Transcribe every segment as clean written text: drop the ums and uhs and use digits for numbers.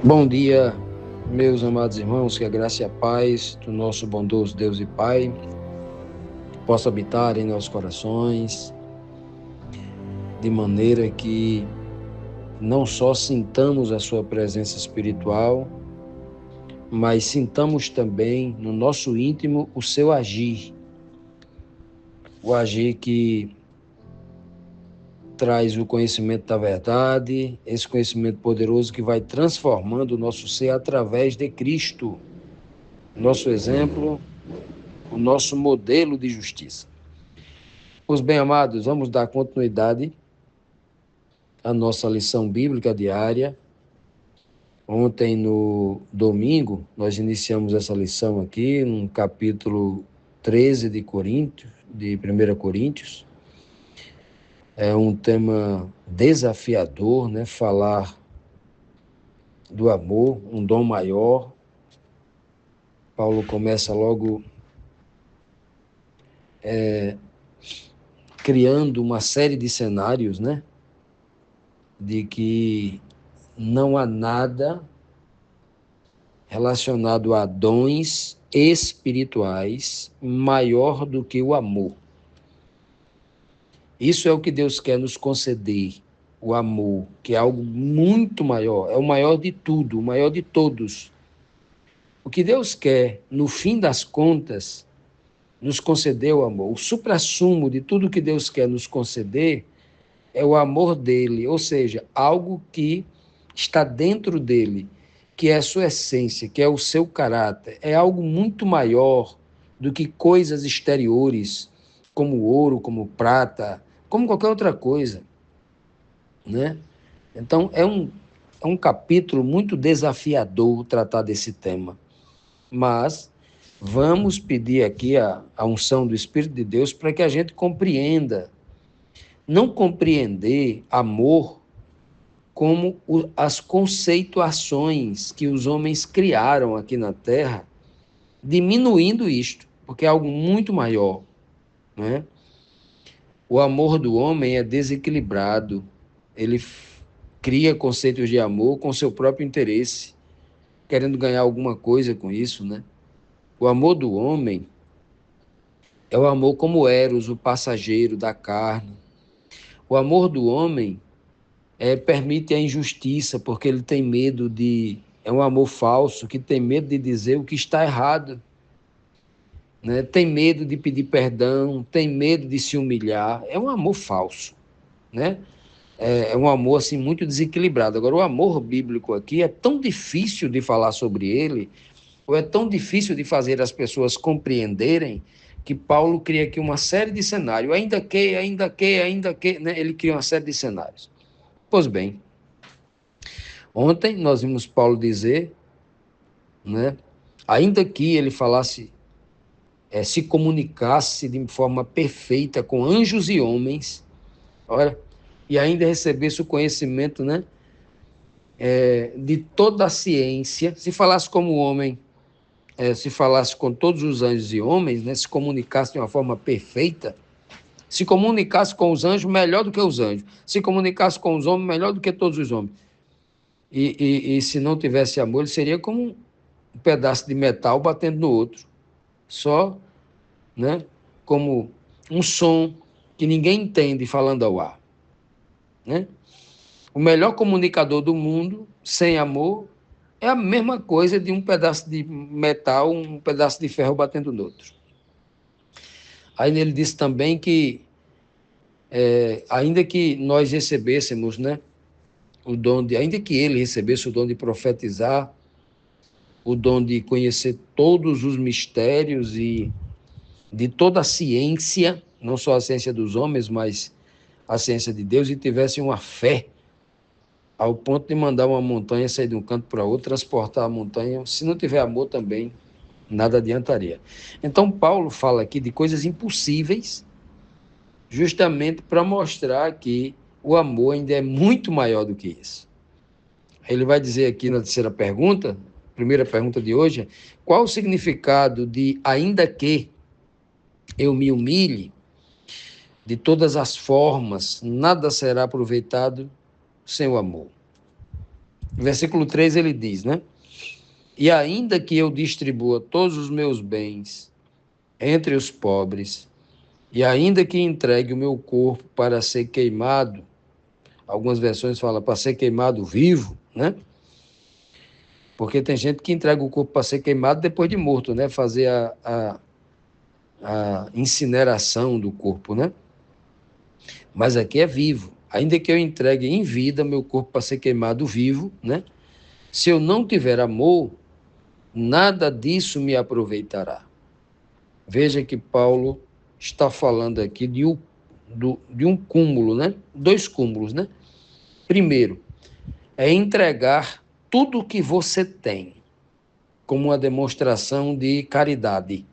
Bom dia, meus amados irmãos, que a graça e a paz do nosso bondoso Deus e Pai possa habitar em nossos corações, de maneira que não só sintamos a sua presença espiritual, mas sintamos também no nosso íntimo o seu agir, o agir que traz o conhecimento da verdade, esse conhecimento poderoso que vai transformando o nosso ser através de Cristo, nosso exemplo, o nosso modelo de justiça. Pois bem, amados, vamos dar continuidade à nossa lição bíblica diária. Ontem, no domingo, nós iniciamos essa lição aqui, no capítulo 13 de Coríntios, de 1 Coríntios. É um tema desafiador, né? Falar do amor, um dom maior. Paulo começa logo criando uma série de cenários, né? De que não há nada relacionado a dons espirituais maior do que o amor. Isso é o que Deus quer nos conceder, o amor, que é algo muito maior, é o maior de tudo, o maior de todos. O que Deus quer, no fim das contas, nos conceder o amor. O suprassumo de tudo que Deus quer nos conceder é o amor dele, ou seja, algo que está dentro dele, que é a sua essência, que é o seu caráter. É algo muito maior do que coisas exteriores, como ouro, como prata, como qualquer outra coisa, né? Então, é um capítulo muito desafiador tratar desse tema, mas vamos pedir aqui a unção do Espírito de Deus para que a gente compreenda. Não compreender amor como as conceituações que os homens criaram aqui na Terra, diminuindo isto, porque é algo muito maior, né? O amor do homem é desequilibrado, ele cria conceitos de amor com seu próprio interesse, querendo ganhar alguma coisa com isso, né? O amor do homem é o amor como Eros, o passageiro da carne. O amor do homem permite a injustiça, porque ele tem medo de... É um amor falso, que tem medo de dizer o que está errado, né? Tem medo de pedir perdão, tem medo de se humilhar. É um amor falso, né? É um amor assim, muito desequilibrado. Agora, o amor bíblico aqui é tão difícil de falar sobre ele, ou é tão difícil de fazer as pessoas compreenderem, que Paulo cria aqui uma série de cenários. Ainda que, né? Ele cria uma série de cenários. Pois bem, ontem nós vimos Paulo dizer, né, ainda que ele falasse, se comunicasse de forma perfeita com anjos e homens, olha, e ainda recebesse o conhecimento, né, de toda a ciência, se falasse como homem, se falasse com todos os anjos e homens, né, se comunicasse de uma forma perfeita, se comunicasse com os anjos melhor do que os anjos, se comunicasse com os homens melhor do que todos os homens. E se não tivesse amor, ele seria como um pedaço de metal batendo no outro, só, né, como um som que ninguém entende falando ao ar, né? O melhor comunicador do mundo, sem amor, é a mesma coisa de um pedaço de metal, um pedaço de ferro batendo no outro. Aí ele disse também que, ainda que nós recebêssemos, né, o dom de, ainda que ele recebesse o dom de profetizar, o dom de conhecer todos os mistérios e de toda a ciência, não só a ciência dos homens, mas a ciência de Deus, e tivesse uma fé ao ponto de mandar uma montanha sair de um canto para outro, transportar a montanha, se não tiver amor também, nada adiantaria. Então, Paulo fala aqui de coisas impossíveis, justamente para mostrar que o amor ainda é muito maior do que isso. Ele vai dizer aqui na terceira pergunta, primeira pergunta de hoje, qual o significado de ainda que eu me humilhe, de todas as formas, nada será aproveitado sem o amor. Versículo 3 ele diz, né? E ainda que eu distribua todos os meus bens entre os pobres, e ainda que entregue o meu corpo para ser queimado, algumas versões falam para ser queimado vivo, né? Porque tem gente que entrega o corpo para ser queimado depois de morto, né? Fazer a incineração do corpo, né? Mas aqui é vivo. Ainda que eu entregue em vida meu corpo para ser queimado vivo, né? Se eu não tiver amor, nada disso me aproveitará. Veja que Paulo está falando aqui de um cúmulo, né? Dois cúmulos, né? Primeiro, é entregar tudo o que você tem como uma demonstração de caridade.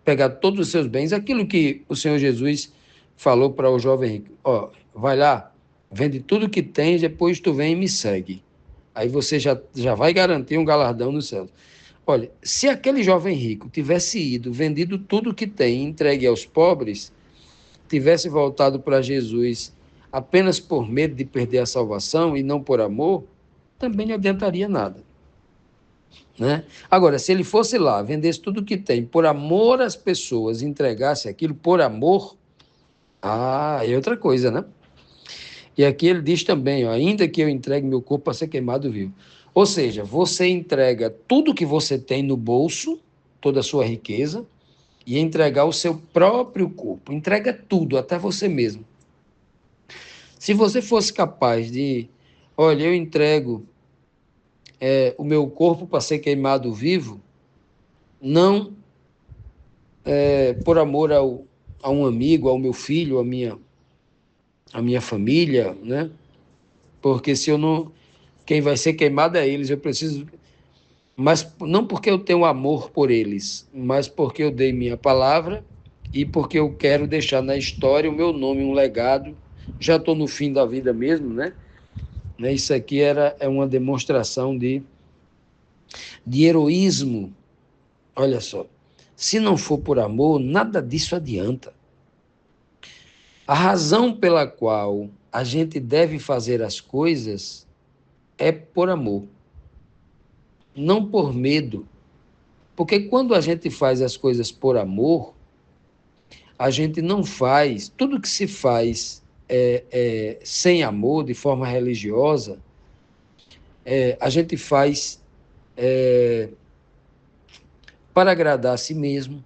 Pegar todos os seus bens, aquilo que o Senhor Jesus falou para o jovem rico, ó, vai lá, vende tudo que tens, depois tu vem e me segue. Aí você já vai garantir um galardão no céu. Olha, se aquele jovem rico tivesse ido, vendido tudo que tem, entregue aos pobres, tivesse voltado para Jesus apenas por medo de perder a salvação e não por amor, também não adiantaria nada. Né? Agora, se ele fosse lá, vendesse tudo que tem, por amor às pessoas, entregasse aquilo por amor, é outra coisa, né? E aqui ele diz também, ó, ainda que eu entregue meu corpo para ser queimado vivo. Ou seja, você entrega tudo que você tem no bolso, toda a sua riqueza, e entregar o seu próprio corpo. Entrega tudo, até você mesmo. Se você fosse capaz de, olha, eu entrego o meu corpo para ser queimado vivo, não por amor a um amigo, ao meu filho, à minha família, né? Porque se eu não, quem vai ser queimado é eles, eu preciso, mas não porque eu tenho amor por eles, mas porque eu dei minha palavra e porque eu quero deixar na história o meu nome, um legado. Já estou no fim da vida mesmo, né? Isso aqui é uma demonstração de heroísmo. Olha só, se não for por amor, nada disso adianta. A razão pela qual a gente deve fazer as coisas é por amor, não por medo. Porque quando a gente faz as coisas por amor, a gente não faz, tudo que se faz sem amor, de forma religiosa, a gente faz para agradar a si mesmo,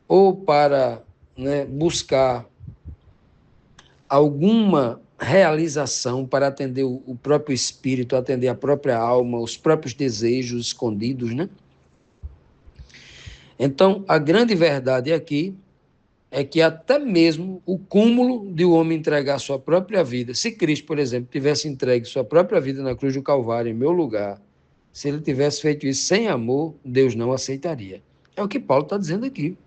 ou para, né, buscar alguma realização para atender o próprio espírito, atender a própria alma, os próprios desejos escondidos, né? Então, a grande verdade aqui é que até mesmo o cúmulo de o homem entregar sua própria vida, se Cristo, por exemplo, tivesse entregue sua própria vida na cruz do Calvário, em meu lugar, se ele tivesse feito isso sem amor, Deus não aceitaria. É o que Paulo está dizendo aqui.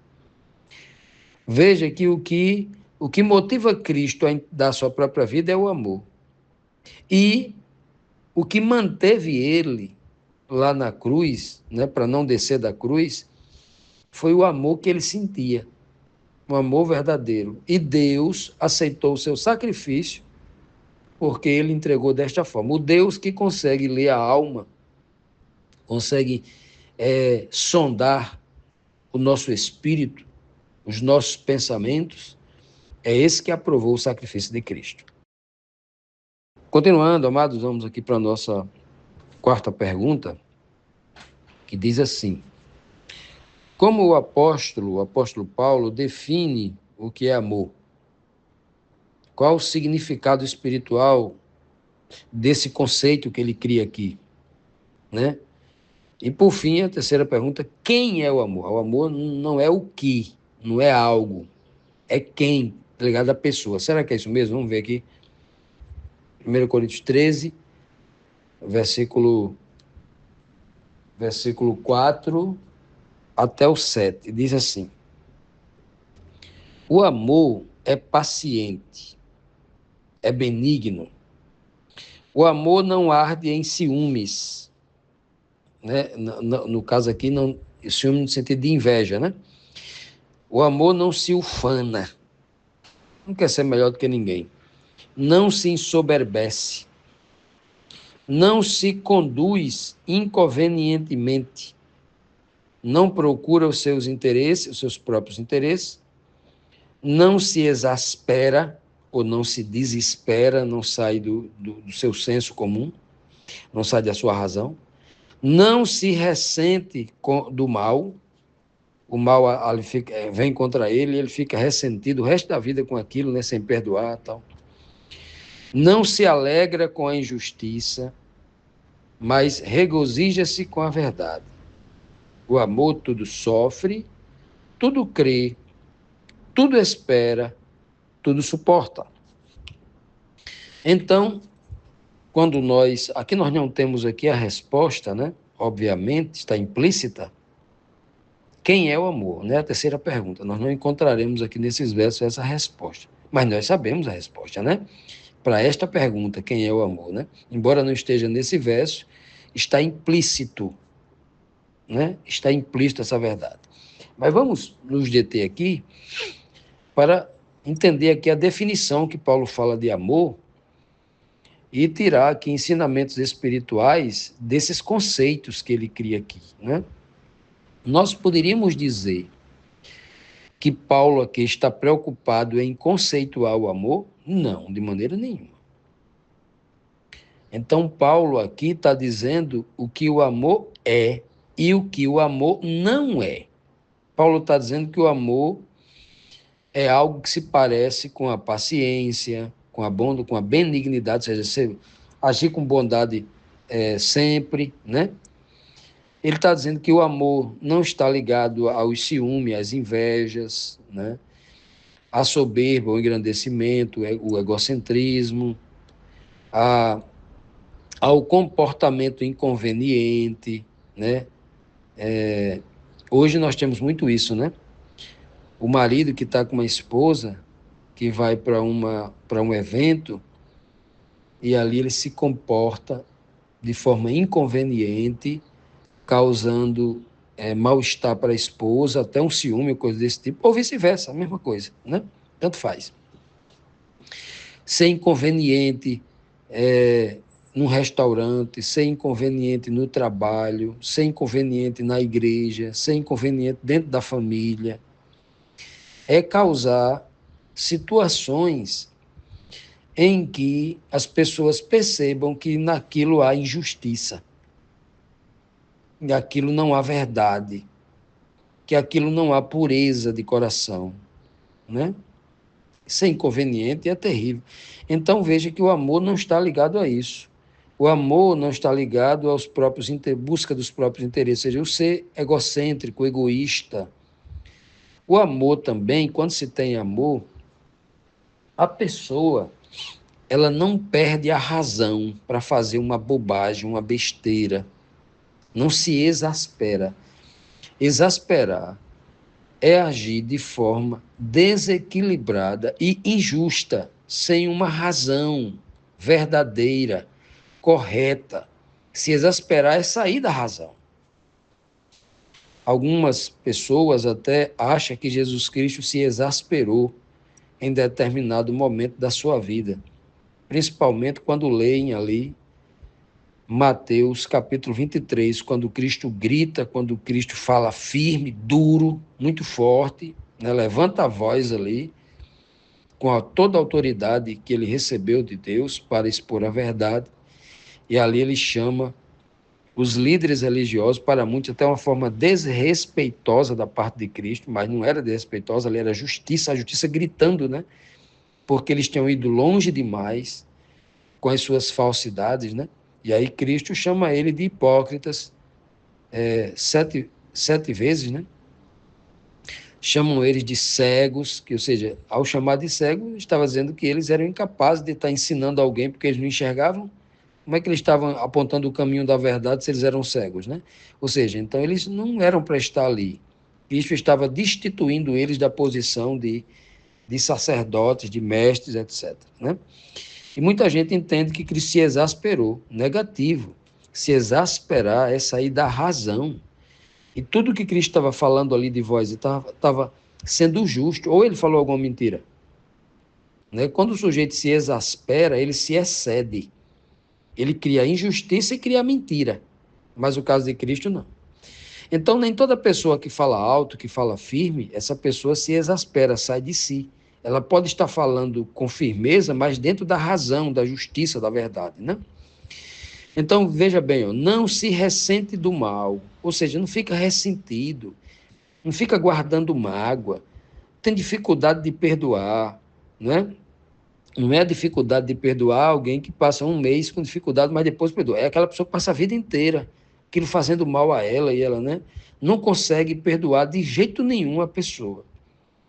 Veja que o que motiva Cristo a dar sua própria vida é o amor. E o que manteve ele lá na cruz, né, para não descer da cruz, foi o amor que ele sentia, um amor verdadeiro. E Deus aceitou o seu sacrifício porque ele entregou desta forma. O Deus que consegue ler a alma, consegue sondar o nosso espírito, os nossos pensamentos, é esse que aprovou o sacrifício de Cristo. Continuando, amados, vamos aqui para a nossa quarta pergunta, que diz assim: como o apóstolo Paulo define o que é amor? Qual o significado espiritual desse conceito que ele cria aqui, né? E por fim, a terceira pergunta: quem é o amor? O amor não é o que, não é algo, é quem, ligado à pessoa. Será que é isso mesmo? Vamos ver aqui. 1 Coríntios 13, versículo 4 até o 7. Diz assim: o amor é paciente, é benigno. O amor não arde em ciúmes, né? No caso aqui, não, ciúme no sentido de inveja, né? O amor não se ufana, não quer ser melhor do que ninguém. Não se ensoberbece, não se conduz inconvenientemente, não procura os seus interesses, os seus próprios interesses, não se exaspera ou não se desespera, não sai do seu senso comum, não sai da sua razão, não se ressente do mal, o mal vem contra ele, ele fica ressentido o resto da vida com aquilo, né, sem perdoar, tal. Não se alegra com a injustiça, mas regozija-se com a verdade. O amor tudo sofre, tudo crê, tudo espera, tudo suporta. Então, quando aqui nós não temos aqui a resposta, né? Obviamente, está implícita. Quem é o amor? Né? A terceira pergunta. Nós não encontraremos aqui nesses versos essa resposta. Mas nós sabemos a resposta, né? Para esta pergunta, quem é o amor, né? Embora não esteja nesse verso, está implícito, né? Está implícito essa verdade. Mas vamos nos deter aqui para entender aqui a definição que Paulo fala de amor e tirar aqui ensinamentos espirituais desses conceitos que ele cria aqui, né? Nós poderíamos dizer que Paulo aqui está preocupado em conceituar o amor? Não, de maneira nenhuma. Então, Paulo aqui está dizendo o que o amor é e o que o amor não é. Paulo está dizendo que o amor é algo que se parece com a paciência, com a bondade, com a benignidade, ou seja, você agir com bondade sempre, né? Ele está dizendo que o amor não está ligado aos ciúmes, às invejas, né? À soberba, ao engrandecimento, o egocentrismo, ao comportamento inconveniente, né? Hoje nós temos muito isso, né? O marido que está com uma esposa que vai para um evento e ali ele se comporta de forma inconveniente, causando mal-estar para a esposa, até um ciúme, coisa desse tipo, ou vice-versa, a mesma coisa, né? Tanto faz. Ser inconveniente num restaurante, ser inconveniente no trabalho, ser inconveniente na igreja, ser inconveniente dentro da família, é causar situações em que as pessoas percebam que naquilo há injustiça, que aquilo não há verdade, que aquilo não há pureza de coração, né? Isso é inconveniente e é terrível. Então veja que o amor não está ligado a isso. O amor não está ligado aos próprios busca dos próprios interesses, ou seja, o ser egocêntrico, egoísta. O amor também, quando se tem amor, a pessoa ela não perde a razão para fazer uma bobagem, uma besteira. Não se exaspera. Exasperar é agir de forma desequilibrada e injusta, sem uma razão verdadeira, correta. Se exasperar é sair da razão. Algumas pessoas até acham que Jesus Cristo se exasperou em determinado momento da sua vida, principalmente quando leem ali Mateus capítulo 23, quando Cristo grita, quando Cristo fala firme, duro, muito forte, né? Levanta a voz ali, com toda a autoridade que ele recebeu de Deus para expor a verdade, e ali ele chama os líderes religiosos, para muitos até uma forma desrespeitosa da parte de Cristo, mas não era desrespeitosa, ali era justiça, a justiça gritando, né? Porque eles tinham ido longe demais com as suas falsidades, né? E aí Cristo chama ele de hipócritas, sete vezes, né? Chamam eles de cegos, que, ou seja, ao chamar de cego, estava dizendo que eles eram incapazes de estar ensinando alguém porque eles não enxergavam. Como é que eles estavam apontando o caminho da verdade se eles eram cegos, né? Ou seja, então eles não eram para estar ali. Cristo estava destituindo eles da posição de sacerdotes, de mestres, etc., né? E muita gente entende que Cristo se exasperou. Negativo. Se exasperar é sair da razão. E tudo que Cristo estava falando ali de voz estava sendo justo. Ou ele falou alguma mentira. Né? Quando o sujeito se exaspera, ele se excede. Ele cria a injustiça e cria a mentira. Mas o caso de Cristo, não. Então, nem toda pessoa que fala alto, que fala firme, essa pessoa se exaspera, sai de si. Ela pode estar falando com firmeza, mas dentro da razão, da justiça, da verdade, né? Então, veja bem, ó, não se ressente do mal, ou seja, não fica ressentido, não fica guardando mágoa, tem dificuldade de perdoar, né? Não é a dificuldade de perdoar alguém que passa um mês com dificuldade, mas depois perdoa. É aquela pessoa que passa a vida inteira, aquilo fazendo mal a ela, e ela, né, não consegue perdoar de jeito nenhum a pessoa.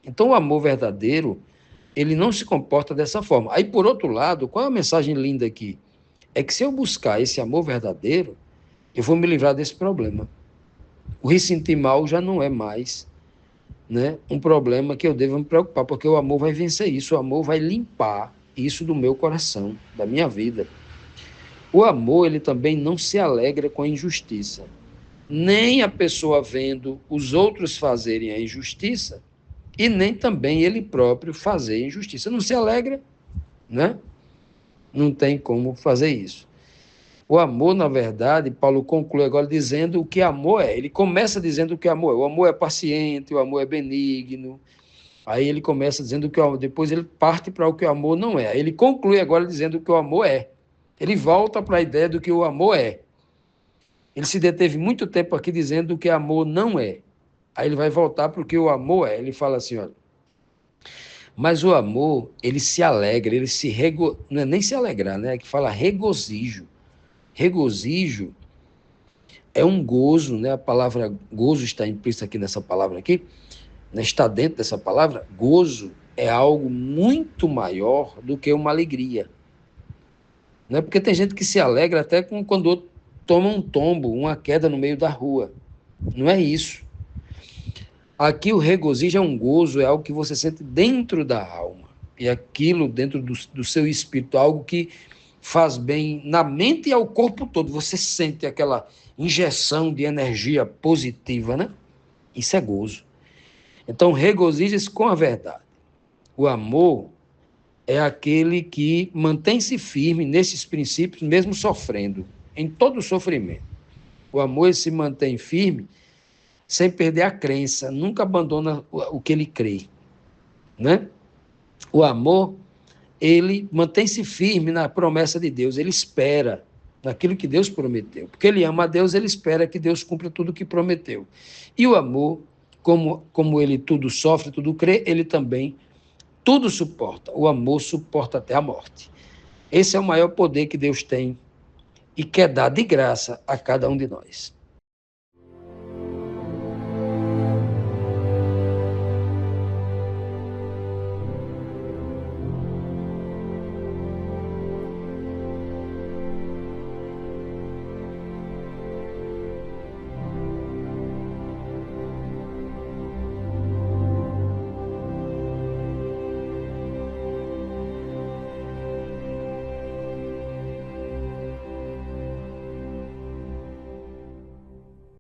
Então, o amor verdadeiro, ele não se comporta dessa forma. Aí, por outro lado, qual é a mensagem linda aqui? É que se eu buscar esse amor verdadeiro, eu vou me livrar desse problema. O ressentir mal já não é mais, né, um problema que eu devo me preocupar, porque o amor vai vencer isso, o amor vai limpar isso do meu coração, da minha vida. O amor, ele também não se alegra com a injustiça. Nem a pessoa vendo os outros fazerem a injustiça, e nem também ele próprio fazer a injustiça. Não se alegra, né? Não tem como fazer isso. O amor, na verdade, Paulo conclui agora dizendo o que amor é. Ele começa dizendo o que amor é. O amor é paciente, o amor é benigno. Aí ele começa dizendo que o amor, depois ele parte para o que o amor não é. Aí ele conclui agora dizendo o que o amor é. Ele volta para a ideia do que o amor é. Ele se deteve muito tempo aqui dizendo o que amor não é. Aí ele vai voltar para o que o amor é. Ele fala assim, olha, mas o amor, ele se alegra, ele se não é nem se alegrar, né? É que fala regozijo. Regozijo é um gozo, né? A palavra gozo está implícita aqui nessa palavra aqui, né? Está dentro dessa palavra. Gozo é algo muito maior do que uma alegria. Não é porque tem gente que se alegra até quando outro toma um tombo, uma queda no meio da rua. Não é isso. Aqui o regozijo é um gozo, é algo que você sente dentro da alma. E aquilo dentro do seu espírito, algo que faz bem na mente e ao corpo todo. Você sente aquela injeção de energia positiva, né? Isso é gozo. Então, regozije-se com a verdade. O amor é aquele que mantém-se firme nesses princípios, mesmo sofrendo, em todo o sofrimento. O amor se mantém firme sem perder a crença, nunca abandona o que ele crê, né? O amor, ele mantém-se firme na promessa de Deus, ele espera naquilo que Deus prometeu, porque ele ama a Deus, ele espera que Deus cumpra tudo o que prometeu. E o amor, como ele tudo sofre, tudo crê, ele também tudo suporta. O amor suporta até a morte. Esse é o maior poder que Deus tem e quer dar de graça a cada um de nós.